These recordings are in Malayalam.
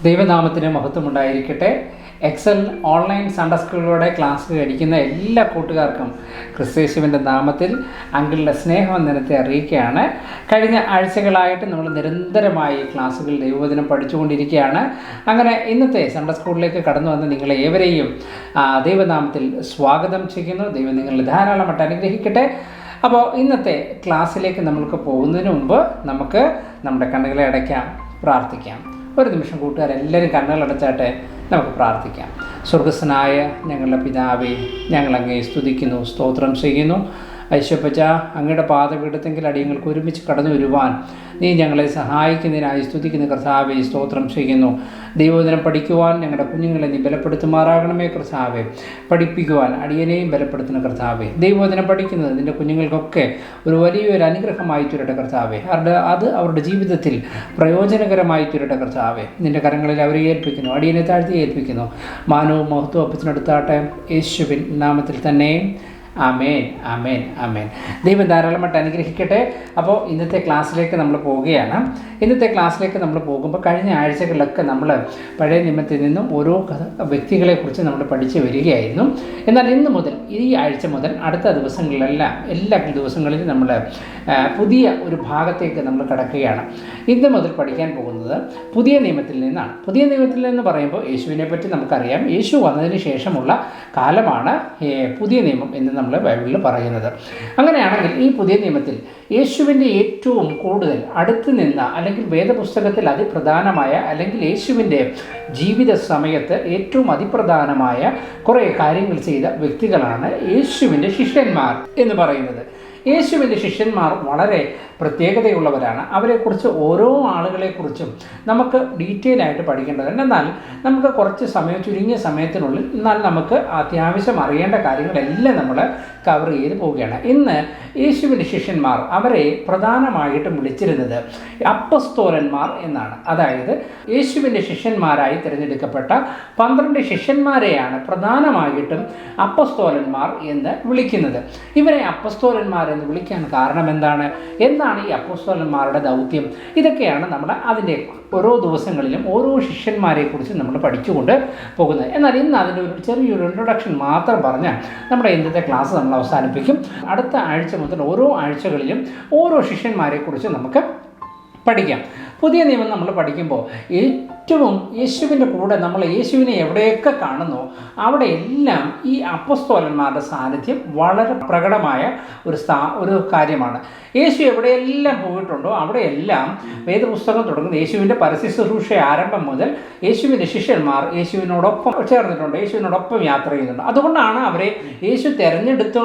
ദൈവനാമത്തിന് മഹത്വമുണ്ടായിരിക്കട്ടെ. എക്സൽ ഓൺലൈൻ സൺഡേ സ്കൂളിലൂടെ ക്ലാസ് കഴിക്കുന്ന എല്ലാ കൂട്ടുകാർക്കും ക്രിസ്തയേശുവിൻ്റെ നാമത്തിൽ അങ്കിളുടെ സ്നേഹവന്ദനത്തെ അറിയിക്കുകയാണ്. കഴിഞ്ഞ ആഴ്ചകളായിട്ട് നമ്മൾ നിരന്തരമായി ക്ലാസ്സുകൾ ദൈവവചനം പഠിച്ചുകൊണ്ടിരിക്കുകയാണ്. അങ്ങനെ ഇന്നത്തെ സൺഡേ സ്കൂളിലേക്ക് കടന്നു വന്ന് നിങ്ങളെ ഏവരെയും ദൈവനാമത്തിൽ സ്വാഗതം ചെയ്യുന്നു. ദൈവം നിങ്ങളെ ധാരാളമായിട്ട് അനുഗ്രഹിക്കട്ടെ. അപ്പോൾ ഇന്നത്തെ ക്ലാസ്സിലേക്ക് നമ്മൾക്ക് പോകുന്നതിന് മുമ്പ് നമുക്ക് നമ്മുടെ കണ്ണുകളെ അടയ്ക്കാം, പ്രാർത്ഥിക്കാം. ഒരു നിമിഷം കൂട്ടുകാരെല്ലാവരും കണ്ണുകളടച്ചാട്ടെ, നമുക്ക് പ്രാർത്ഥിക്കാം. സ്വർഗസ്വനായ ഞങ്ങളുടെ പിതാവേ, ഞങ്ങളങ്ങേ സ്തുതിക്കുന്നു, സ്തോത്രം ചെയ്യുന്നു. ഐശ്വപ്പച്ച, അങ്ങയുടെ പാദപീഠത്തെങ്കിൽ അടിയങ്ങൾക്ക് ഒരുമിച്ച് കടന്നു വരുവാൻ നീ ഞങ്ങളെ സഹായിക്കുന്നതിനായി സ്തുതിക്കുന്ന കർത്താവേ, സ്തോത്രം ചെയ്യുന്നു. ദൈവവചനം പഠിക്കുവാൻ ഞങ്ങളുടെ കുഞ്ഞുങ്ങളെ നീ ബലപ്പെടുത്തുമാറാകണമേ കർത്താവേ. പഠിപ്പിക്കുവാൻ അടിയനെയും ബലപ്പെടുത്തുന്ന കർത്താവേ. ദൈവവചനം പഠിക്കുന്നത് നിൻ്റെ കുഞ്ഞുങ്ങൾക്കൊക്കെ ഒരു വലിയൊരു അനുഗ്രഹമായി തീരട്ടെ കർത്താവേ. അത് അവരുടെ ജീവിതത്തിൽ പ്രയോജനകരമായി തീരട്ടെ കർത്താവേ. നിൻ്റെ കരങ്ങളിൽ അവരെ ഏൽപ്പിക്കുന്നു, അടിയനെ താഴ്ത്തി ഏൽപ്പിക്കുന്നു. മാനവും മഹത്വവും അപ്പത്തിനെടുത്താട്ടെ, യേശുവിൻ നാമത്തിൽ തന്നെ. ആമേൻ, ആമേൻ, ആമേൻ. ദൈവം ധാരാളമായിട്ട് അനുഗ്രഹിക്കട്ടെ. അപ്പോൾ ഇന്നത്തെ ക്ലാസ്സിലേക്ക് നമ്മൾ പോവുകയാണ്. ഇന്നത്തെ ക്ലാസ്സിലേക്ക് നമ്മൾ പോകുമ്പോൾ കഴിഞ്ഞ ആഴ്ചകളിലൊക്കെ നമ്മൾ പഴയ നിയമത്തിൽ നിന്നും ഓരോ വ്യക്തികളെക്കുറിച്ച് നമ്മൾ പഠിച്ചു വരികയായിരുന്നു. എന്നാൽ ഇന്ന് മുതൽ, ഈ ആഴ്ച മുതൽ അടുത്ത ദിവസങ്ങളിലെല്ലാം എല്ലാ ദിവസങ്ങളിലും നമ്മൾ പുതിയ ഒരു ഭാഗത്തേക്ക് നമ്മൾ കടക്കുകയാണ്. ഇന്ന് മുതൽ പഠിക്കാൻ പോകുന്നത് പുതിയ നിയമത്തിൽ നിന്നാണ്. പുതിയ നിയമത്തിൽ നിന്ന് പറയുമ്പോൾ യേശുവിനെ പറ്റി നമുക്കറിയാം. യേശു വന്നതിന് ശേഷമുള്ള കാലമാണ് പുതിയ നിയമം എന്ന് നമ്മൾ ബൈബിളിൽ പറയുന്നത്. അങ്ങനെയാണെങ്കിൽ ഈ പുതിയ നിയമത്തിൽ യേശുവിൻ്റെ ഏറ്റവും കൂടുതൽ അടുത്ത് നിന്ന, അല്ലെങ്കിൽ വേദപുസ്തകത്തിൽ അതിപ്രധാനമായ, അല്ലെങ്കിൽ യേശുവിൻ്റെ ജീവിത സമയത്ത് ഏറ്റവും അതിപ്രധാനമായ കുറേ കാര്യങ്ങൾ ചെയ്ത വ്യക്തികളാണ് യേശുവിൻ്റെ ശിഷ്യന്മാർ എന്ന് പറയുന്നത്. യേശുവിൻ്റെ ശിഷ്യന്മാർ വളരെ പ്രത്യേകതയുള്ളവരാണ്. അവരെക്കുറിച്ച് ഓരോ ആളുകളെക്കുറിച്ചും നമുക്ക് ഡീറ്റെയിൽ ആയിട്ട് പഠിക്കേണ്ടതുണ്ട്. എന്നാൽ നമുക്ക് കുറച്ച് ചുരുങ്ങിയ സമയത്തിനുള്ളിൽ എന്നാൽ നമുക്ക് അത്യാവശ്യം അറിയേണ്ട കാര്യങ്ങളെല്ലാം നമ്മൾ കവർ ചെയ്ത് പോവുകയാണ്. ഇന്ന് യേശുവിൻ്റെ ശിഷ്യന്മാർ, അവരെ പ്രധാനമായിട്ടും വിളിച്ചിരുന്നത് അപ്പസ്തോലന്മാർ എന്നാണ്. അതായത് യേശുവിൻ്റെ ശിഷ്യന്മാരായി തിരഞ്ഞെടുക്കപ്പെട്ട 12 ശിഷ്യന്മാരെയാണ് പ്രധാനമായിട്ടും അപ്പസ്തോലന്മാർ എന്ന് വിളിക്കുന്നത്. ഇവരെ അപ്പസ്തോലന്മാർ എന്ന് വിളിക്കാൻ കാരണം എന്താണ് ഈ അപ്പോസ്തലന്മാരുടെ ദൗത്യം? ഇതൊക്കെയാണ് നമ്മൾ അതിൻ്റെ ഓരോ ദിവസങ്ങളിലും ഓരോ ശിഷ്യന്മാരെക്കുറിച്ച് നമ്മൾ പഠിച്ചുകൊണ്ട് പോകുന്നത്. എന്നാൽ ഇന്ന് അതിൻ്റെ ഒരു ചെറിയൊരു ഇൻട്രൊഡക്ഷൻ മാത്രം പറഞ്ഞാൽ നമ്മുടെ ഇന്നത്തെ ക്ലാസ് നമ്മൾ അവസാനിപ്പിക്കും. അടുത്ത ആഴ്ച മുതൽ ഓരോ ആഴ്ചകളിലും ഓരോ ശിഷ്യന്മാരെക്കുറിച്ച് നമുക്ക് പഠിക്കാം. പുതിയ നിയമം നമ്മൾ പഠിക്കുമ്പോൾ ഏറ്റവും യേശുവിൻ്റെ കൂടെ നമ്മൾ യേശുവിനെ എവിടെയൊക്കെ കാണുന്നോ അവിടെയെല്ലാം ഈ അപ്പസ്തോലന്മാരുടെ സാന്നിധ്യം വളരെ പ്രകടമായ ഒരു കാര്യമാണ്. യേശു എവിടെയെല്ലാം പോയിട്ടുണ്ടോ അവിടെയെല്ലാം വേദപുസ്തകം തുടങ്ങുന്ന യേശുവിൻ്റെ പരസ്യ ശുശ്രൂഷ ആരംഭം മുതൽ യേശുവിൻ്റെ ശിഷ്യന്മാർ യേശുവിനോടൊപ്പം ചേർന്നിട്ടുണ്ട്, യേശുവിനോടൊപ്പം യാത്ര ചെയ്യുന്നുണ്ട്. അതുകൊണ്ടാണ് അവരെ യേശു തിരഞ്ഞെടുത്ത്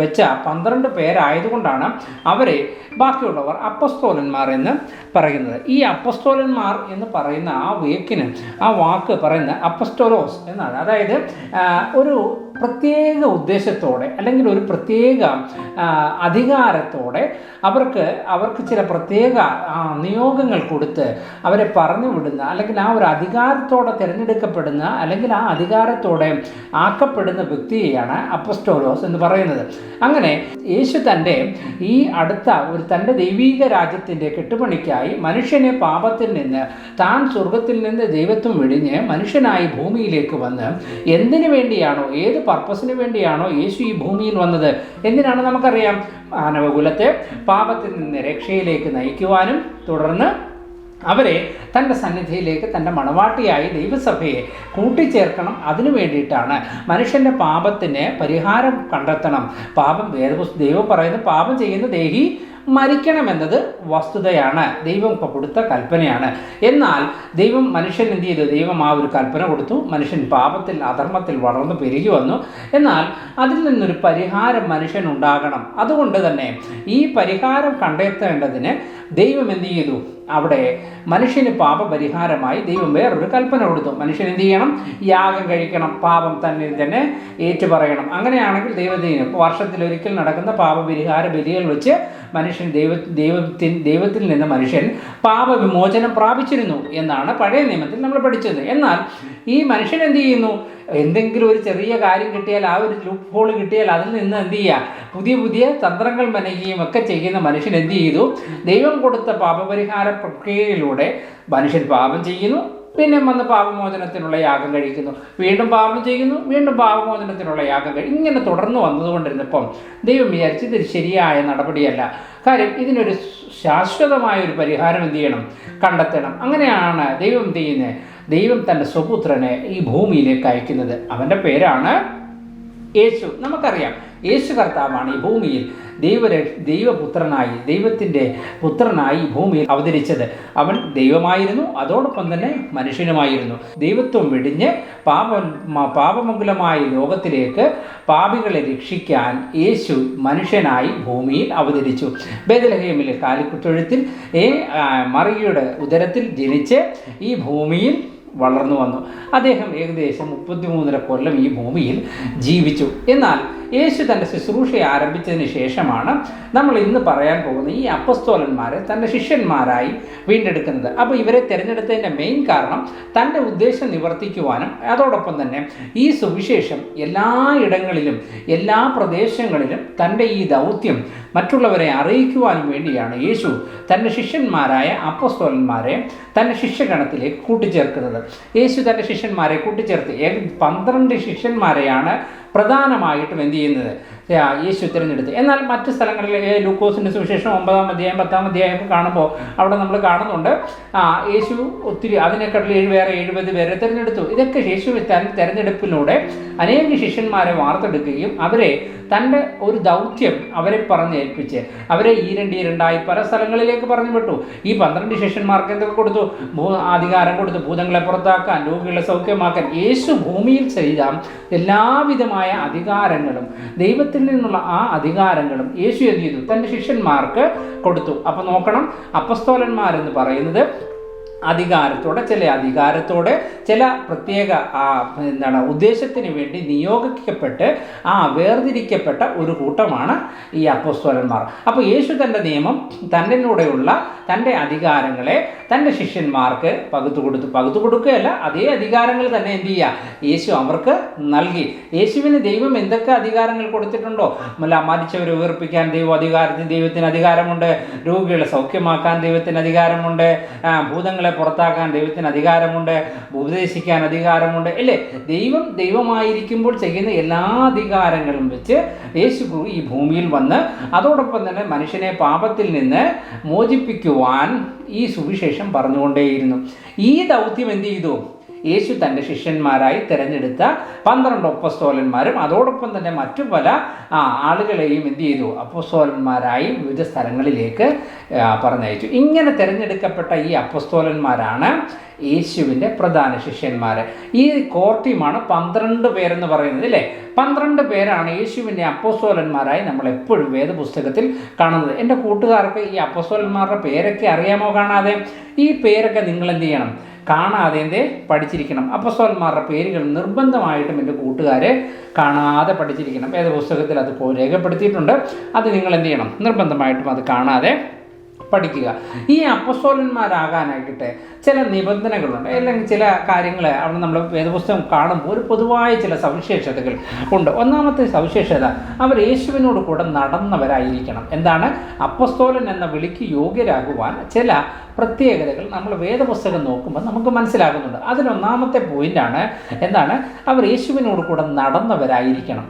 വെച്ച 12 പേരായതുകൊണ്ടാണ് അവരെ ബാക്കിയുള്ളവർ അപ്പസ്തോലന്മാർ എന്ന് പറയുന്നത്. ഈ അപ്പസ്തോലന്മാർ എന്ന് പറയുന്ന ആ വാക്ക് പറയുന്ന അപ്പസ്തോലോസ് എന്നാണ്. അതായത് ഒരു പ്രത്യേക ഉദ്ദേശത്തോടെ, അല്ലെങ്കിൽ ഒരു പ്രത്യേക അധികാരത്തോടെ അവർക്ക് ചില പ്രത്യേക നിയോഗങ്ങൾ കൊടുത്ത് അവരെ പറഞ്ഞു വിടുന്ന, അല്ലെങ്കിൽ ആ ഒരു അധികാരത്തോടെ തിരഞ്ഞെടുക്കപ്പെടുന്ന, അല്ലെങ്കിൽ ആ അധികാരത്തോടെ ആക്കപ്പെടുന്ന വ്യക്തിയെയാണ് അപ്പസ്തോലോസ് എന്ന് പറയുന്നത്. അങ്ങനെ യേശു തൻ്റെ ദൈവീക രാജ്യത്തിൻ്റെ കെട്ടുപണിക്കായി മനുഷ്യനെ പാപത്തിൽ നിന്ന്, താൻ സ്വർഗത്തിൽ നിന്ന് ദൈവത്വം വെടിഞ്ഞ് മനുഷ്യനായി ഭൂമിയിലേക്ക് വന്ന് എന്തിനു വേണ്ടിയാണോ, ഏത് പർപ്പസിന് വേണ്ടിയാണോ യേശു ഈ ഭൂമിയിൽ വന്നത്? എന്തിനാണ് നമുക്കറിയാം. മാനവകുലത്തെ പാപത്തിൽ നിന്ന് രക്ഷയിലേക്ക് നയിക്കുവാനും തുടർന്ന് അവരെ തൻ്റെ സന്നിധിയിലേക്ക്, തൻ്റെ മണവാട്ടിയായി ദൈവസഭയെ കൂട്ടിച്ചേർക്കണം. അതിനു വേണ്ടിയിട്ടാണ്. മനുഷ്യൻ്റെ പാപത്തിന് പരിഹാരം കണ്ടെത്തണം. ദൈവം പറയുന്നത് പാപം ചെയ്യുന്ന ദേഹി മരിക്കണമെന്നത് വസ്തുതയാണ്, ദൈവം കൊടുത്ത കൽപ്പനയാണ്. എന്നാൽ മനുഷ്യൻ എന്ത് ചെയ്തു? ദൈവം ആ ഒരു കൽപ്പന കൊടുത്തു. മനുഷ്യൻ പാപത്തിൽ, അധർമ്മത്തിൽ വളർന്നു പെരുകി വന്നു. എന്നാൽ അതിൽ നിന്നൊരു പരിഹാരം മനുഷ്യനുണ്ടാകണം. അതുകൊണ്ട് തന്നെ ഈ പരിഹാരം കണ്ടെത്തേണ്ടതിന് ദൈവം എന്ത് ചെയ്തു? അവിടെ മനുഷ്യന് പാപപരിഹാരമായി ദൈവം വേറൊരു കൽപ്പന കൊടുത്തു. മനുഷ്യൻ എന്ത് ചെയ്യണം? യാഗം കഴിക്കണം, പാപം തന്നെ ഏറ്റുപറയണം. അങ്ങനെയാണെങ്കിൽ വർഷത്തിലൊരിക്കൽ നടക്കുന്ന പാപപരിഹാര ബലികൾ വെച്ച് മനുഷ്യൻ ദൈവത്തിൽ നിന്ന് മനുഷ്യൻ പാപവിമോചനം പ്രാപിച്ചിരുന്നു എന്നാണ് പഴയ നിയമത്തിൽ നമ്മൾ പഠിച്ചത്. എന്നാൽ ഈ മനുഷ്യൻ എന്ത് ചെയ്യുന്നു? എന്തെങ്കിലും ഒരു ചെറിയ കാര്യം കിട്ടിയാൽ, ആ ഒരു ലൂപ്പ് ഹോൾ കിട്ടിയാൽ അതിൽ നിന്ന് എന്ത് ചെയ്യുക? പുതിയ തന്ത്രങ്ങൾ മെനയുകയും ഒക്കെ ചെയ്യുന്ന മനുഷ്യൻ എന്ത് ചെയ്തു? ദൈവം കൊടുത്ത പാപപരിഹാര പ്രക്രിയയിലൂടെ മനുഷ്യൻ പാപം ചെയ്യുന്നു. പിന്നെ വന്ന് പാപമോചനത്തിനുള്ള യാഗം കഴിക്കുന്നു, വീണ്ടും പാപം ചെയ്യുന്നു, വീണ്ടും പാപമോചനത്തിനുള്ള യാഗം ഇങ്ങനെ തുടർന്ന് വന്നതുകൊണ്ടിരുന്നപ്പം ദൈവം വിചാരിച്ച് ഇതൊരു ശരിയായ നടപടിയല്ല. കാര്യം ഇതിനൊരു ശാശ്വതമായ ഒരു പരിഹാരം എന്ത് ചെയ്യണം? കണ്ടെത്തണം. അങ്ങനെയാണ് ദൈവം എന്ത് ചെയ്യുന്നത്? ദൈവം തൻ്റെ സ്വപുത്രനെ ഈ ഭൂമിയിലേക്ക് അയക്കുന്നത്. അവൻ്റെ പേരാണ് യേശു. നമുക്കറിയാം യേശു കർത്താവാണ് ഈ ഭൂമിയിൽ ദൈവപുത്രനായി, ദൈവത്തിൻ്റെ പുത്രനായി ഭൂമിയിൽ അവതരിച്ചത്. അവൻ ദൈവമായിരുന്നു, അതോടൊപ്പം തന്നെ മനുഷ്യനുമായിരുന്നു. ദൈവത്വം വെടിഞ്ഞ് പാപമംഗലമായ ലോകത്തിലേക്ക് പാപികളെ രക്ഷിക്കാൻ യേശു മനുഷ്യനായി ഭൂമിയിൽ അവതരിച്ചു. ബേത്ലഹേമിലെ കാലിത്തൊഴുത്തിൽ മറിയയുടെ ഉദരത്തിൽ ജനിച്ച് ഈ ഭൂമിയിൽ വളർന്നു വന്നു. അദ്ദേഹം ഏകദേശം 33.5 കൊല്ലം ഈ ഭൂമിയിൽ ജീവിച്ചു. എന്നാൽ യേശു തൻ്റെ ശുശ്രൂഷ ആരംഭിച്ചതിന് ശേഷമാണ് നമ്മൾ ഇന്ന് പറയാൻ പോകുന്ന ഈ അപ്പസ്തോലന്മാരെ തൻ്റെ ശിഷ്യന്മാരായി വീണ്ടെടുക്കുന്നത്. അപ്പോൾ ഇവരെ തിരഞ്ഞെടുത്തതിൻ്റെ മെയിൻ കാരണം തൻ്റെ ഉദ്ദേശം നിവർത്തിക്കുവാനും അതോടൊപ്പം തന്നെ ഈ സുവിശേഷം എല്ലാ ഇടങ്ങളിലും എല്ലാ പ്രദേശങ്ങളിലും തൻ്റെ ഈ ദൗത്യം മറ്റുള്ളവരെ അറിയിക്കുവാനും വേണ്ടിയാണ് യേശു തൻ്റെ ശിഷ്യന്മാരായ അപ്പസ്തോലന്മാരെ തൻ്റെ ശിഷ്യഗണത്തിലേക്ക് കൂട്ടിച്ചേർക്കുന്നത്. യേശു തൻ്റെ ശിഷ്യന്മാരെ കൂട്ടിച്ചേർത്ത് 12 ശിഷ്യന്മാരെയാണ് പ്രധാനമായിട്ടും എന്ത് ചെയ്യുന്നത് യേശു തിരഞ്ഞെടുത്ത്. എന്നാൽ മറ്റ് സ്ഥലങ്ങളിൽ ലൂക്കോസിൻ്റെ സുവിശേഷം 9-ാം അധ്യായം 10-ാം അധ്യായമൊക്കെ കാണുമ്പോൾ അവിടെ നമ്മൾ കാണുന്നുണ്ട് യേശു ഒത്തിരി അതിനെക്കാട്ടിൽ 70 പേരെ തിരഞ്ഞെടുത്തു. ഇതൊക്കെ യേശു തിരഞ്ഞെടുപ്പിലൂടെ അനേക ശിഷ്യന്മാരെ വാർത്തെടുക്കുകയും അവരെ തൻ്റെ ഒരു ദൗത്യം അവരെ പറഞ്ഞേൽപ്പിച്ച് അവരെ ഈരണ്ടായി പല സ്ഥലങ്ങളിലേക്ക് പറഞ്ഞു വിട്ടു. ഈ 12 ശിഷ്യന്മാർക്ക് എന്തൊക്കെ കൊടുത്തു? അധികാരം കൊടുത്തു, ഭൂതങ്ങളെ പുറത്താക്കാൻ, രോഗികളെ സൗഖ്യമാക്കാൻ. യേശു ഭൂമിയിൽ ചെയ്ത എല്ലാവിധമായ അധികാരങ്ങളും ദൈവത്തിൽ നിന്നുള്ള ആ അധികാരങ്ങളും യേശു എന്ത് ചെയ്തു? തൻ്റെ ശിഷ്യന്മാർക്ക് കൊടുത്തു. അപ്പോൾ നോക്കണം, അപ്പസ്തോലന്മാരെന്ന് പറയുന്നത് അധികാരത്തോടെ ചില പ്രത്യേക ഉദ്ദേശത്തിന് വേണ്ടി നിയോഗിക്കപ്പെട്ട് വേർതിരിക്കപ്പെട്ട ഒരു കൂട്ടമാണ് ഈ അപ്പോസ്തലന്മാർ. അപ്പോൾ യേശു തൻ്റെ നിയമം തന്നിലൂടെയുള്ള തൻ്റെ അധികാരങ്ങളെ തൻ്റെ ശിഷ്യന്മാർക്ക് പകുത്തു കൊടുക്കുകയല്ല, അതേ അധികാരങ്ങൾ തന്നെ എന്ത് ചെയ്യുക? യേശു അവർക്ക് നൽകി. യേശുവിന് ദൈവം എന്തൊക്കെ അധികാരങ്ങൾ കൊടുത്തിട്ടുണ്ടോ, മരിച്ചവരെ ഉയർപ്പിക്കാൻ ദൈവത്തിന് അധികാരമുണ്ട്, രോഗികളെ സൗഖ്യമാക്കാൻ ദൈവത്തിന് അധികാരമുണ്ട്, ഭൂതങ്ങളെ പുറത്താക്കാൻ ദൈവത്തിന് അധികാരമുണ്ട്, ഉപദേശിക്കാൻ അധികാരമുണ്ട്, അല്ലേ? ദൈവമായിരിക്കുമ്പോൾ ചെയ്യുന്ന എല്ലാ അധികാരങ്ങളും വെച്ച് യേശു ഈ ഭൂമിയിൽ വന്ന് അതോടൊപ്പം തന്നെ മനുഷ്യനെ പാപത്തിൽ നിന്ന് മോചിപ്പിക്കുവാൻ ഈ സുവിശേഷം പറഞ്ഞുകൊണ്ടേയിരുന്നു. ഈ ദൗത്യം എന്ത് ചെയ്തു? യേശു തൻ്റെ ശിഷ്യന്മാരായി തിരഞ്ഞെടുത്ത 12 അപ്പസ്തോലന്മാരും അതോടൊപ്പം തന്നെ മറ്റു പല ആളുകളെയും എന്ത് ചെയ്തു? അപ്പസ്തോലന്മാരായി വിവിധ സ്ഥലങ്ങളിലേക്ക് പറഞ്ഞയച്ചു. ഇങ്ങനെ തിരഞ്ഞെടുക്കപ്പെട്ട ഈ അപ്പസ്തോലന്മാരാണ് യേശുവിൻ്റെ പ്രധാന ശിഷ്യന്മാർ. ഈ കോർ ടീമാണ് 12 പേരെന്ന് പറയുന്നത്, അല്ലേ? 12 പേരാണ് യേശുവിൻ്റെ അപ്പസ്തോലന്മാരായി നമ്മൾ എപ്പോഴും വേദപുസ്തകത്തിൽ കാണുന്നത്. എൻ്റെ കൂട്ടുകാർക്ക് ഈ അപ്പസ്തോലന്മാരുടെ പേരൊക്കെ അറിയാമോ? കാണാതെ ഈ പേരൊക്കെ നിങ്ങൾ എന്ത് ചെയ്യണം? കാണാതെ പഠിച്ചിരിക്കണം. അപ്പസ്തോലന്മാരുടെ പേരുകൾ നിർബന്ധമായിട്ടും എൻ്റെ കൂട്ടുകാരെ കാണാതെ പഠിച്ചിരിക്കണം. വേദപുസ്തകത്തിൽ അത് രേഖപ്പെടുത്തിയിട്ടുണ്ട്. അത് നിങ്ങൾ എന്ത് ചെയ്യണം? നിർബന്ധമായിട്ടും അത് കാണാതെ പഠിക്കുക. ഈ അപ്പസ്തോലന്മാരാകാനായിട്ട് ചില നിബന്ധനകളുണ്ട്, അല്ലെങ്കിൽ ചില കാര്യങ്ങൾ അവിടെ നമ്മൾ വേദപുസ്തകം കാണുമ്പോൾ ഒരു പൊതുവായ ചില സവിശേഷതകൾ ഉണ്ട്. ഒന്നാമത്തെ സവിശേഷത, അവർ യേശുവിനോട് കൂടെ നടന്നവരായിരിക്കണം. എന്താണ്? അപ്പസ്തോലൻ എന്ന വിളിക്ക് യോഗ്യരാകുവാൻ ചില പ്രത്യേകതകൾ നമ്മൾ വേദപുസ്തകം നോക്കുമ്പോൾ നമുക്ക് മനസ്സിലാകുന്നുണ്ട്. അതിലൊന്നാമത്തെ പോയിന്റാണ് എന്താണ്? അവർ യേശുവിനോട് കൂടെ നടന്നവരായിരിക്കണം.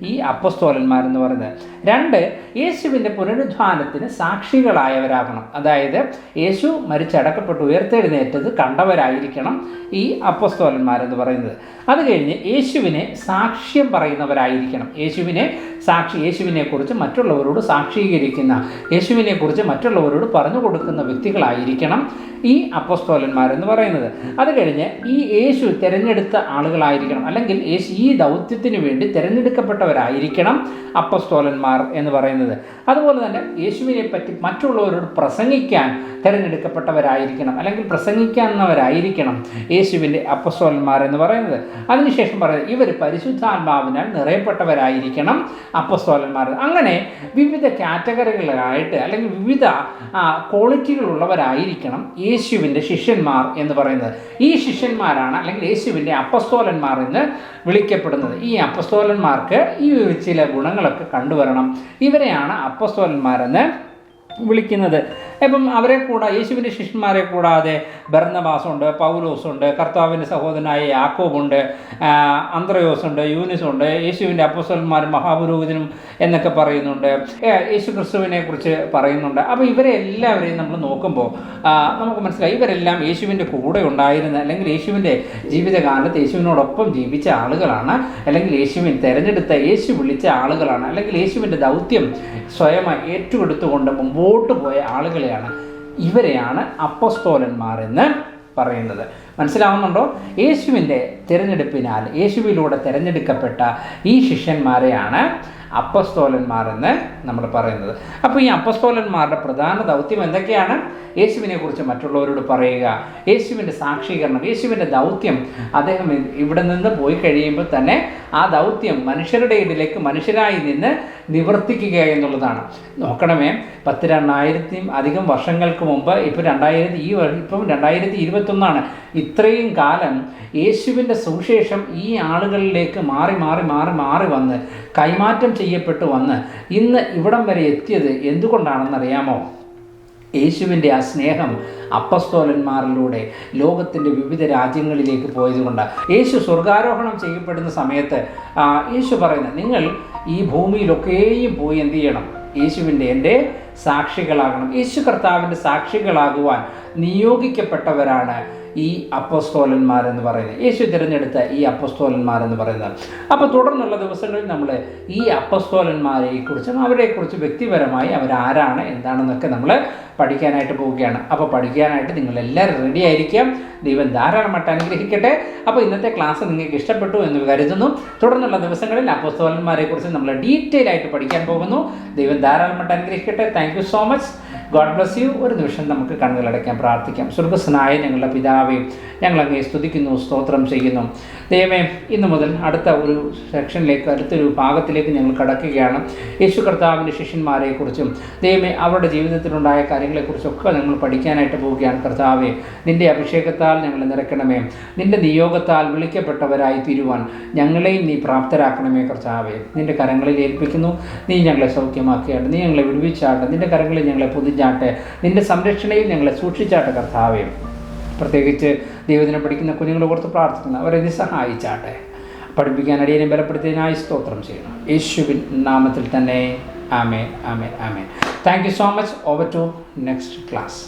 ഈ അപ്പസ്തോലന്മാരെന്ന് പറയുന്നത്. 2, യേശുവിൻ്റെ പുനരുത്ഥാനത്തിന് സാക്ഷികളായവരാകണം. അതായത് യേശു മരിച്ചടക്കപ്പെട്ട് ഉയർത്തെഴുന്നേറ്റത് കണ്ടവരായിരിക്കണം ഈ അപ്പസ്തോലന്മാരെന്ന് പറയുന്നത്. അത് കഴിഞ്ഞ് യേശുവിനെ സാക്ഷ്യം പറയുന്നവരായിരിക്കണം. യേശുവിനെക്കുറിച്ച് മറ്റുള്ളവരോട് സാക്ഷീകരിക്കുന്ന, യേശുവിനെക്കുറിച്ച് മറ്റുള്ളവരോട് പറഞ്ഞു കൊടുക്കുന്ന വ്യക്തികളായിരിക്കണം ഈ അപ്പസ്തോലന്മാരെന്ന് പറയുന്നത്. അത് കഴിഞ്ഞ് ഈ യേശു തിരഞ്ഞെടുത്ത ആളുകളായിരിക്കണം, അല്ലെങ്കിൽ ഈ ദൗത്യത്തിന് വേണ്ടി തിരഞ്ഞെടുക്കപ്പെട്ടവരായിരിക്കണം അപ്പസ്തോലന്മാർ എന്ന് പറയുന്നത്. അതുപോലെ തന്നെ യേശുവിനെ പറ്റി മറ്റുള്ളവരോട് പ്രസംഗിക്കാൻ തിരഞ്ഞെടുക്കപ്പെട്ടവരായിരിക്കണം, അല്ലെങ്കിൽ പ്രസംഗിക്കുന്നവരായിരിക്കണം യേശുവിൻ്റെ അപ്പസ്തോലന്മാർ എന്ന് പറയുന്നത്. അതിനുശേഷം പറയുന്നത് ഇവർ പരിശുദ്ധാത്മാവിനാൽ നിറയപ്പെട്ടവരായിരിക്കണം അപ്പസ്തോലന്മാർ. അങ്ങനെ വിവിധ കാറ്റഗറികളായിട്ട് അല്ലെങ്കിൽ വിവിധ ക്വാളിറ്റികളുള്ളവരായിരിക്കണം യേശുവിൻ്റെ ശിഷ്യന്മാർ എന്ന് പറയുന്നത്. ഈ ശിഷ്യന്മാരാണ് അല്ലെങ്കിൽ യേശുവിൻ്റെ അപ്പസ്തോലന്മാർ എന്ന് വിളിക്കപ്പെടുന്നത്. ഈ അപ്പസ്തോലന്മാർക്ക് ഈ ചില ഗുണങ്ങളൊക്കെ കണ്ടുവരണം. ഇവരെയാണ് അപ്പസ്തോലന്മാരെന്ന് വിളിക്കുന്നത്. ഇപ്പം അവരെ യേശുവിൻ്റെ ശിഷ്യന്മാരെ കൂടാതെ ബർന്നബാസുണ്ട്, പൗലോസുണ്ട്, കർത്താവിൻ്റെ സഹോദരനായ യാക്കോബുണ്ട്, അന്ത്രയോസുണ്ട്, യൂനിസുണ്ട്, യേശുവിൻ്റെ അപ്പോസ്തലന്മാരും മഹാപുരോഹിതനും എന്നൊക്കെ പറയുന്നുണ്ട്, യേശു ക്രിസ്തുവിനെ കുറിച്ച് പറയുന്നുണ്ട്. അപ്പോൾ ഇവരെ എല്ലാവരെയും നമ്മൾ നോക്കുമ്പോൾ നമുക്ക് മനസ്സിലായി ഇവരെല്ലാം യേശുവിൻ്റെ കൂടെ ഉണ്ടായിരുന്ന, അല്ലെങ്കിൽ യേശുവിൻ്റെ ജീവിതകാലത്ത് യേശുവിനോടൊപ്പം ജീവിച്ച ആളുകളാണ്, അല്ലെങ്കിൽ യേശുവിൻ തിരഞ്ഞെടുത്ത, യേശു വിളിച്ച ആളുകളാണ്, അല്ലെങ്കിൽ യേശുവിൻ്റെ ദൗത്യം സ്വയം ഏറ്റെടുത്തുകൊണ്ട് മുമ്പോട്ട് പോയ ആളുകളെയാണ്. ഇവരെയാണ് അപ്പോസ്തലന്മാരെന്ന് പറയുന്നത്. മനസ്സിലാവുന്നുണ്ടോ? യേശുവിൻ്റെ തിരഞ്ഞെടുപ്പിനാൽ, യേശുവിലൂടെ തിരഞ്ഞെടുക്കപ്പെട്ട ഈ ശിഷ്യന്മാരെയാണ് അപ്പോസ്തലന്മാരെന്ന് നമ്മൾ പറയുന്നത്. അപ്പോൾ ഈ അപ്പോസ്തലന്മാരുടെ പ്രധാന ദൗത്യം എന്തൊക്കെയാണ്? യേശുവിനെ കുറിച്ച് മറ്റുള്ളവരോട് പറയുക, യേശുവിൻ്റെ സാക്ഷീകരണം, യേശുവിൻ്റെ ദൗത്യം. അദ്ദേഹം ഇവിടെ നിന്ന് പോയി കഴിയുമ്പോൾ തന്നെ ആ ദൗത്യം മനുഷ്യരുടെ ഇടയിലേക്ക് മനുഷ്യരായി നിന്ന് നിവർത്തിക്കുക എന്നുള്ളതാണ്. നോക്കണമേ, 10,000 അധികം വർഷങ്ങൾക്ക് മുമ്പ്, ഇപ്പം 2021 ഇത്രയും കാലം യേശുവിൻ്റെ സുവിശേഷം ഈ ആളുകളിലേക്ക് മാറി മാറി മാറി മാറി വന്ന് കൈമാറ്റം ചെയ്യപ്പെട്ടു വന്ന് ഇന്ന് ഇവിടം വരെ എത്തിയത് എന്തുകൊണ്ടാണെന്നറിയാമോ? യേശുവിൻ്റെ ആ സ്നേഹം അപ്പോസ്തലന്മാരിലൂടെ ലോകത്തിൻ്റെ വിവിധ രാജ്യങ്ങളിലേക്ക് പോയതുകൊണ്ടാണ്. യേശു സ്വർഗാരോഹണം ചെയ്യപ്പെടുന്ന സമയത്ത് യേശു പറയുന്നത്, നിങ്ങൾ ഈ ഭൂമിയിലൊക്കെയും പോയി എന്ത് ചെയ്യണം? യേശുവിൻ്റെ, എൻ്റെ സാക്ഷികളാകണം. യേശു കർത്താവിൻ്റെ സാക്ഷികളാകുവാൻ നിയോഗിക്കപ്പെട്ടവരാണ് ഈ അപ്പോസ്തലന്മാരെന്ന് പറയുന്നത്, യേശു തിരഞ്ഞെടുത്ത ഈ അപ്പോസ്തലന്മാരെന്ന് പറയുന്നത്. അപ്പോൾ തുടർന്നുള്ള ദിവസങ്ങളിൽ നമ്മൾ ഈ അപ്പോസ്തലന്മാരെക്കുറിച്ചും അവരെക്കുറിച്ച് വ്യക്തിപരമായി അവരാരാണ് എന്താണെന്നൊക്കെ നമ്മൾ പഠിക്കാനായിട്ട് പോവുകയാണ്. അപ്പോൾ പഠിക്കാനായിട്ട് നിങ്ങളെല്ലാവരും റെഡി ആയിരിക്കാം. ദൈവം ധാരാളമായിട്ട് അനുഗ്രഹിക്കട്ടെ. അപ്പോൾ ഇന്നത്തെ ക്ലാസ് നിങ്ങൾക്ക് ഇഷ്ടപ്പെട്ടു എന്ന് കരുതുന്നു. തുടർന്നുള്ള ദിവസങ്ങളിൽ അപ്പോസ്തലന്മാരെക്കുറിച്ച് നമ്മൾ ഡീറ്റെയിൽ ആയിട്ട് പഠിക്കാൻ പോകുന്നു. ദൈവം ധാരാളമായിട്ട് അനുഗ്രഹിക്കട്ടെ. Thank you so much. God bless you. ഒരു നിമിഷം നമുക്ക് കണ്ണുകളടയ്ക്കാൻ പ്രാർത്ഥിക്കാം. സ്വർഗ്ഗസ്നായ ഞങ്ങളുടെ പിതാവേ, ഞങ്ങൾ അങ്ങയെ സ്തുതിക്കുന്നു, സ്തോത്രം ചെയ്യുന്നു. ദൈവമേ, ഇന്നു മുതൽ അടുത്ത ഒരു സെക്ഷനിലേക്ക്, അടുത്തൊരു ഭാഗത്തിലേക്ക് ഞങ്ങൾ കടക്കുകയാണ്. യേശു കർത്താവിൻ്റെ ശിഷ്യന്മാരെക്കുറിച്ചും ദൈവമേ അവരുടെ ജീവിതത്തിലുണ്ടായ കാര്യങ്ങളെക്കുറിച്ചൊക്കെ ഞങ്ങൾ പഠിക്കാനായിട്ട് പോവുകയാണ്. കർത്താവേ, നിൻ്റെ അഭിഷേകത്താൽ ഞങ്ങളെ നിറയ്ക്കണമേ. നിൻ്റെ നിയോഗത്താൽ വിളിക്കപ്പെട്ടവരായി തീരുവാൻ ഞങ്ങളെയും നീ പ്രാപ്തരാക്കണമേ. കർത്താവേ, നിൻ്റെ കരങ്ങളിൽ ഏൽപ്പിക്കുന്നു. നീ ഞങ്ങളെ സൗഖ്യമാക്കിയാട്ടെ, നീ ഞങ്ങളെ വിടുവിച്ചാട്ടെ, നിൻ്റെ കരങ്ങളിൽ ഞങ്ങളെ പൊതിഞ്ഞാട്ടെ, നിൻ്റെ സംരക്ഷണയിൽ ഞങ്ങളെ സൂക്ഷിച്ചാട്ടെ. കർത്താവേ, പ്രത്യേകിച്ച് ദൈവത്തിനെ പഠിക്കുന്ന കുഞ്ഞുങ്ങളെ ഓർത്ത് പ്രാർത്ഥിക്കുന്നു, അവരെ നീ സഹായിച്ചാട്ടെ. പഠിപ്പിക്കാൻ അടിയനെ ബലപ്പെടുത്തിയതിനായി സ്തോത്രം ചെയ്യണം. യേശുവിൻ നാമത്തിൽ തന്നെ. ആമേൻ, ആമേൻ, ആമേൻ. Thank you so much. Over to next class.